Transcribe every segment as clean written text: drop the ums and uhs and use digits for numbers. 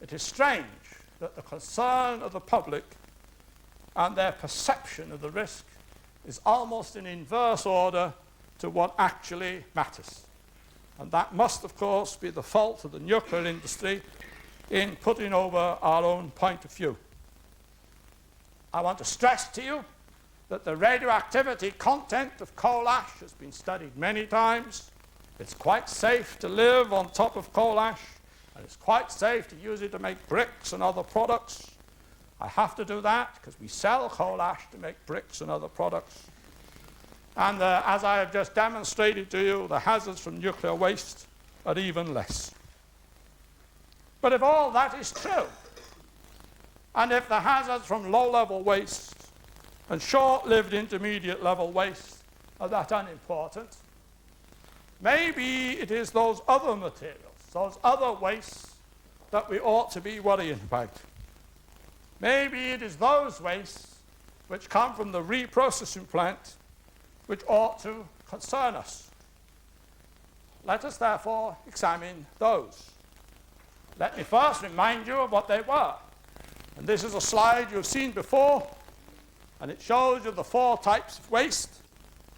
It is strange that the concern of the public and their perception of the risk is almost in inverse order to what actually matters. And that must, of course, be the fault of the nuclear industry in putting over our own point of view. I want to stress to you that the radioactivity content of coal ash has been studied many times. It's quite safe to live on top of coal ash, and it's quite safe to use it to make bricks and other products. I have to do that because we sell coal ash to make bricks and other products. And as I have just demonstrated to you, the hazards from nuclear waste are even less. But if all that is true, and if the hazards from low-level waste and short-lived intermediate-level waste are that unimportant, maybe it is those other materials, those other wastes that we ought to be worrying about. Maybe it is those wastes which come from the reprocessing plant which ought to concern us. Let us therefore examine those. Let me first remind you of what they were. And this is a slide you've seen before, and it shows you the 4 types of waste.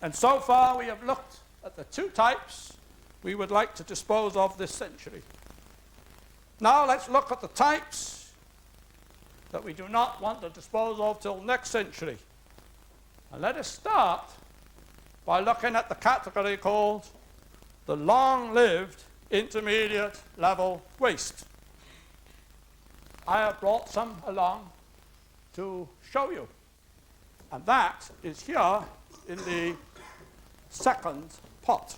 And so far we have looked at the 2 types we would like to dispose of this century. Now let's look at the types that we do not want to dispose of till next century. And let us start by looking at the category called the long-lived intermediate level waste. I have brought some along to show you. And that is here in the second pot.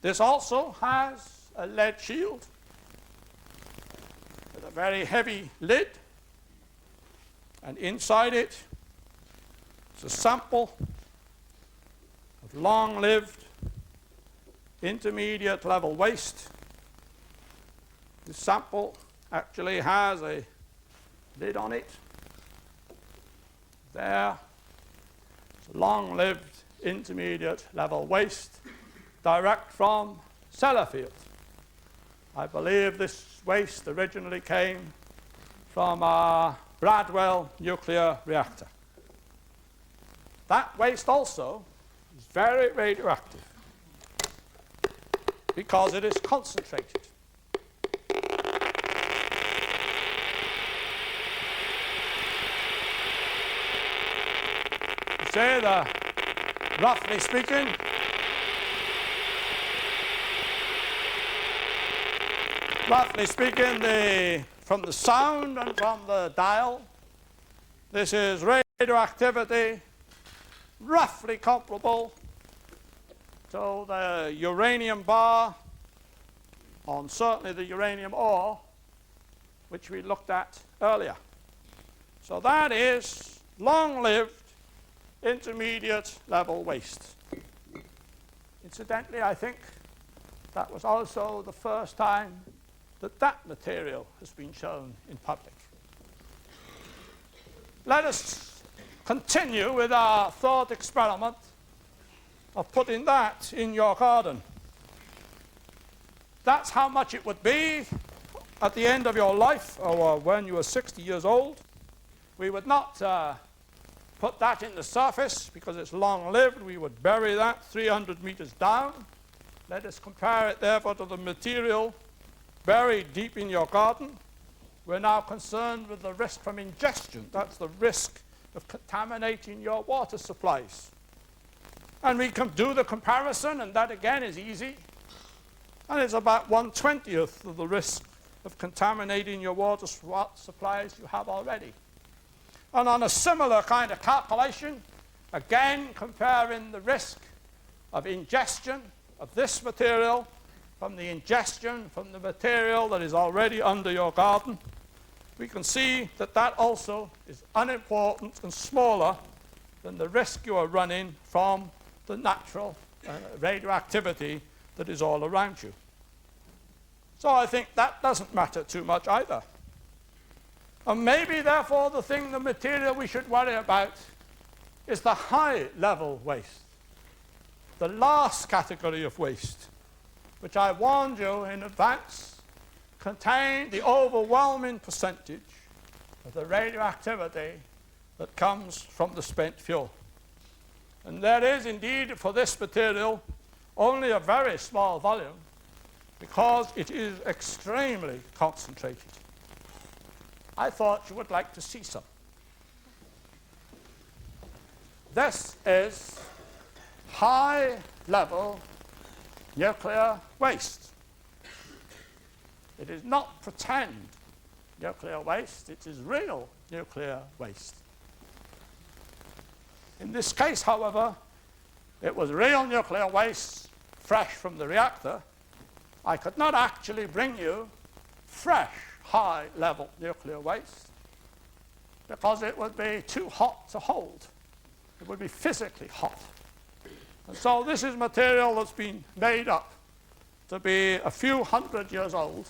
This also has a lead shield with a very heavy lid, and inside it is a sample of long-lived intermediate level waste. This sample actually has a lid on it. There, it's long-lived intermediate level waste direct from Sellafield. I believe this waste originally came from our Bradwell nuclear reactor. That waste also is very radioactive because it is concentrated. You say that, roughly speaking, from the sound and from the dial, this is radioactivity roughly comparable to the uranium bar on certainly the uranium ore, which we looked at earlier. So that is long-lived intermediate level waste. Incidentally, I think that was also the first time that that material has been shown in public. Let us continue with our thought experiment of putting that in your garden. That's how much it would be at the end of your life, or when you were 60 years old. We would not put that in the surface because it's long-lived. We would bury that 300 meters down. Let us compare it, therefore, to the material buried deep in your garden. We're now concerned with the risk from ingestion. That's the risk of contaminating your water supplies. And we can do the comparison, and that again is easy. And it's about 1/20th of the risk of contaminating your water supplies you have already. And on a similar kind of calculation, again comparing the risk of ingestion of this material from the ingestion from the material that is already under your garden, we can see that that also is unimportant and smaller than the risk you are running from the natural radioactivity that is all around you. So I think that doesn't matter too much either. And maybe, therefore, the material we should worry about is the high-level waste, the last category of waste, which I warned you in advance contain the overwhelming percentage of the radioactivity that comes from the spent fuel. And there is indeed for this material only a very small volume because it is extremely concentrated. I thought you would like to see some. This is high-level nuclear waste. It is not pretend nuclear waste, it is real nuclear waste. In this case, however, it was real nuclear waste fresh from the reactor. I could not actually bring you fresh high-level nuclear waste because it would be too hot to hold. It would be physically hot. And so this is material that's been made up to be a few hundred years old.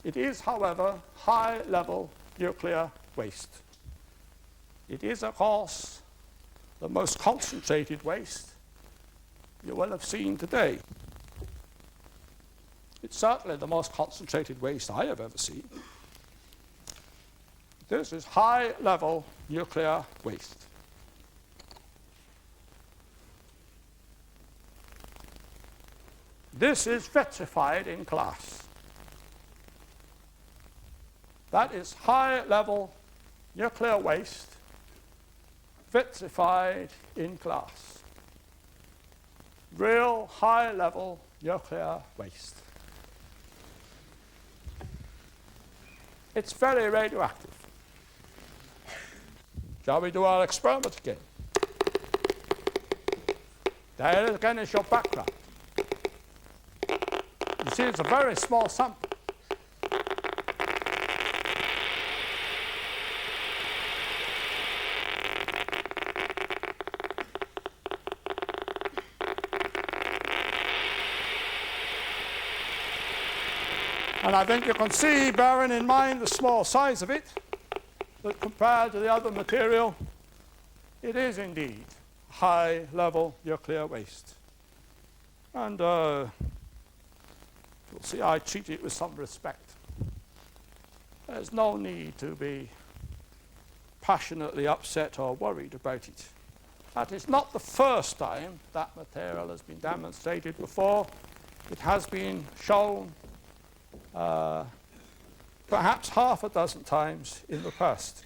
It is, however, high-level nuclear waste. It is, of course, the most concentrated waste you will have seen today. It's certainly the most concentrated waste I have ever seen. This is high-level nuclear waste. This is vitrified in glass. That is high-level nuclear waste vitrified in glass. Real high-level nuclear waste. It's very radioactive. Shall we do our experiment again? There again is your background. You see, it's a very small sample. And I think you can see, bearing in mind the small size of it, that compared to the other material, it is indeed high-level nuclear waste. And you'll see I treat it with some respect. There's no need to be passionately upset or worried about it. That is not the first time that material has been demonstrated before. It has been shown perhaps half a dozen times in the past.